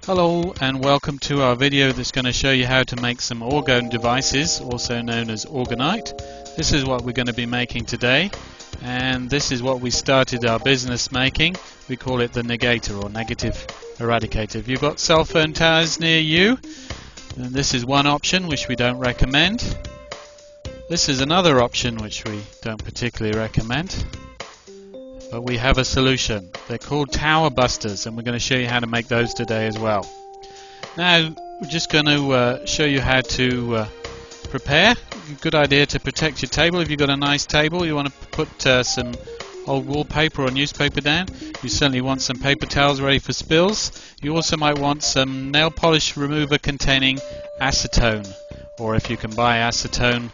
Hello and welcome to our video that's going to show you how to make some orgone devices, also known as orgonite. This is what we're going to be making today, and this is what we started our business making. We call it the negator or negative eradicator. If you've got cell phone towers near you, then this is one option which we don't recommend. This is another option which we don't particularly recommend. But we have a solution. They're called tower busters, and we're going to show you how to make those today as well. Now we're just going to show you how to prepare. Good idea to protect your table. If you've got a nice table, you want to put some old wallpaper or newspaper down. You certainly want some paper towels ready for spills. You also might want some nail polish remover containing acetone, or if you can buy acetone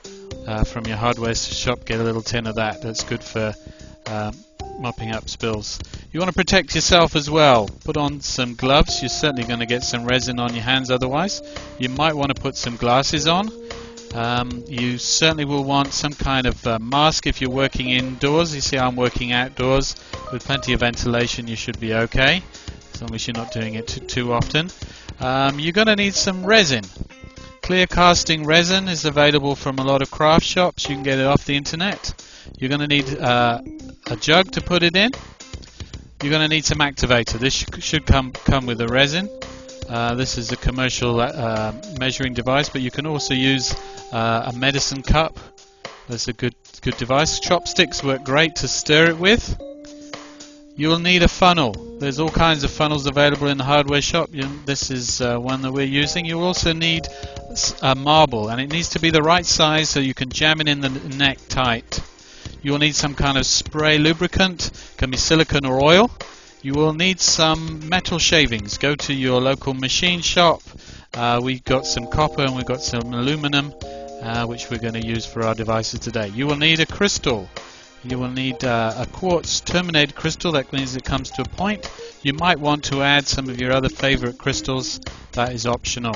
from your hardware shop, get a little tin of that. That's good for mopping up spills. You want to protect yourself as well. Put on some gloves. You're certainly going to get some resin on your hands otherwise. You might want to put some glasses on. You certainly will want some kind of mask if you're working indoors. You see, I'm working outdoors with plenty of ventilation. You should be okay, as long as you're not doing it too often. You're going to need some resin. Clear casting resin is available from a lot of craft shops. You can get it off the internet. You're going to need a jug to put it in. You're going to need some activator. This should come with a resin. This is a commercial measuring device, but you can also use a medicine cup. That's a good device. Chopsticks work great to stir it with. You'll need a funnel. There's all kinds of funnels available in the hardware shop. This is one that we're using. You also need a marble, and it needs to be the right size so you can jam it in the neck tight. You will need some kind of spray lubricant, can be silicone or oil. You will need some metal shavings. Go to your local machine shop. We've got some copper and we've got some aluminum, which we're going to use for our devices today. You will need a crystal. You will need a quartz terminated crystal. That means it comes to a point. You might want to add some of your other favorite crystals. That is optional.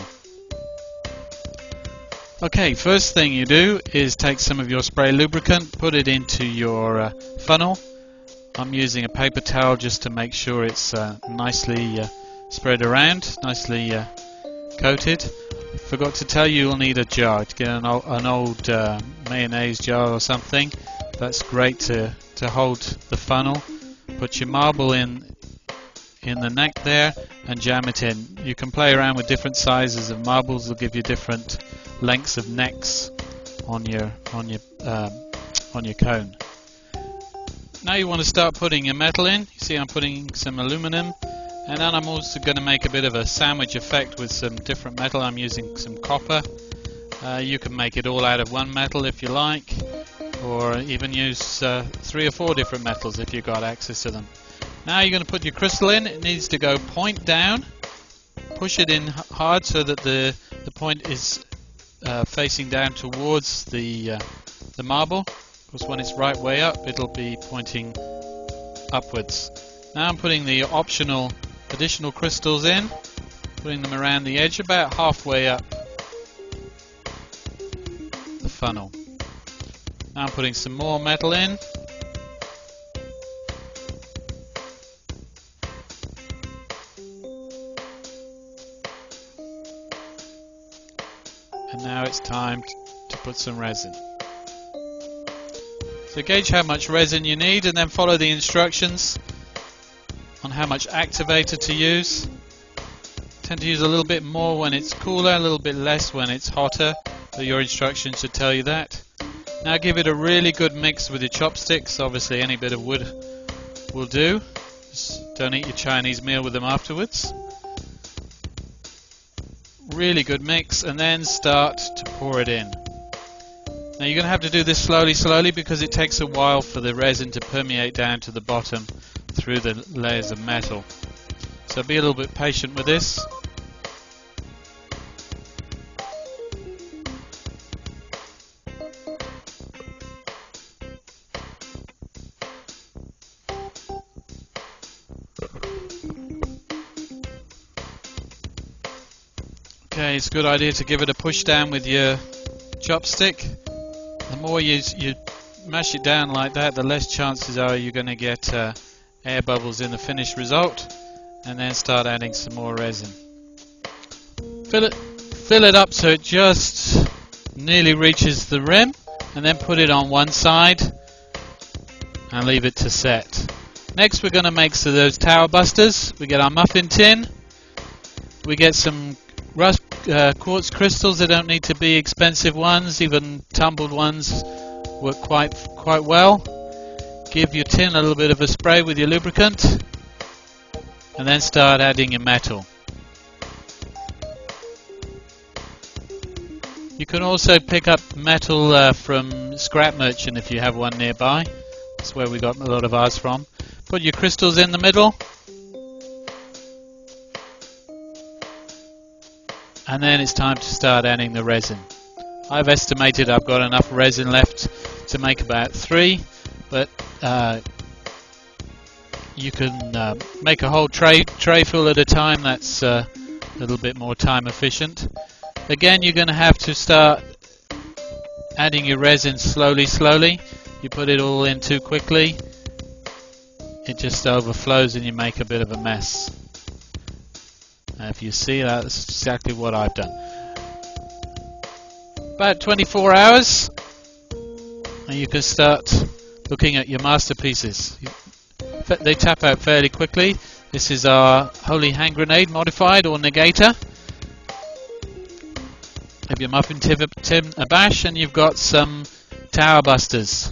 Okay, first thing you do is take some of your spray lubricant, put it into your funnel. I'm using a paper towel just to make sure it's nicely spread around, nicely coated. Forgot to tell you, you'll need a jar. To get an old mayonnaise jar or something. That's great to hold the funnel. Put your marble in the neck there and jam it in. You can play around with different sizes of marbles. They'll give you different lengths of necks on your cone. Now you want to start putting your metal in. You see, I'm putting some aluminum, and then I'm also going to make a bit of a sandwich effect with some different metal. I'm using some copper. You can make it all out of one metal if you like, or even use 3 or 4 different metals if you've got access to them. Now you're going to put your crystal in. It needs to go point down. Push it in hard so that the point is facing down towards the marble. Of course, when it's right way up, it'll be pointing upwards. Now I'm putting the optional additional crystals in, putting them around the edge about halfway up the funnel. Now I'm putting some more metal in. And now it's time to put some resin. So gauge how much resin you need and then follow the instructions on how much activator to use. Tend to use a little bit more when it's cooler, a little bit less when it's hotter, but your instructions should tell you that. Now give it a really good mix with your chopsticks. Obviously any bit of wood will do. Just don't eat your Chinese meal with them afterwards. Really good mix, and then start to pour it in. Now you're going to have to do this slowly because it takes a while for the resin to permeate down to the bottom through the layers of metal. So be a little bit patient with this. Okay, it's a good idea to give it a push down with your chopstick. The more you mash it down like that, the less chances are you're going to get air bubbles in the finished result. and then start adding some more resin. Fill it up so it just nearly reaches the rim, and then put it on one side and leave it to set. Next we're going to make those tower busters. We get our muffin tin, we get some quartz crystals. They don't need to be expensive ones, even tumbled ones work quite well. Give your tin a little bit of a spray with your lubricant, and then start adding your metal. You can also pick up metal from Scrap Merchant if you have one nearby. That's where we got a lot of ours from. Put your crystals in the middle, and then it's time to start adding the resin. I've estimated I've got enough resin left to make about 3, but you can make a whole tray full at a time. That's a little bit more time efficient. Again, you're going to have to start adding your resin slowly. You put it all in too quickly, it just overflows and you make a bit of a mess. Now if you see, that's exactly what I've done. About 24 hours and you can start looking at your masterpieces. They tap out fairly quickly. This is our Holy Hand Grenade modified, or negator. Have your muffin tin a bash, and you've got some tower busters.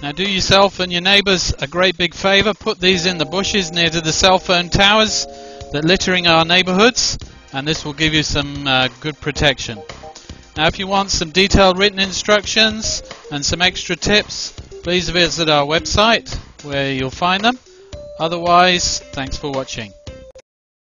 Now do yourself and your neighbours a great big favour. Put these in the bushes near to the cell phone towers that littering our neighbourhoods, and this will give you some good protection. Now if you want some detailed written instructions and some extra tips, please visit our website where you'll find them. Otherwise, thanks for watching.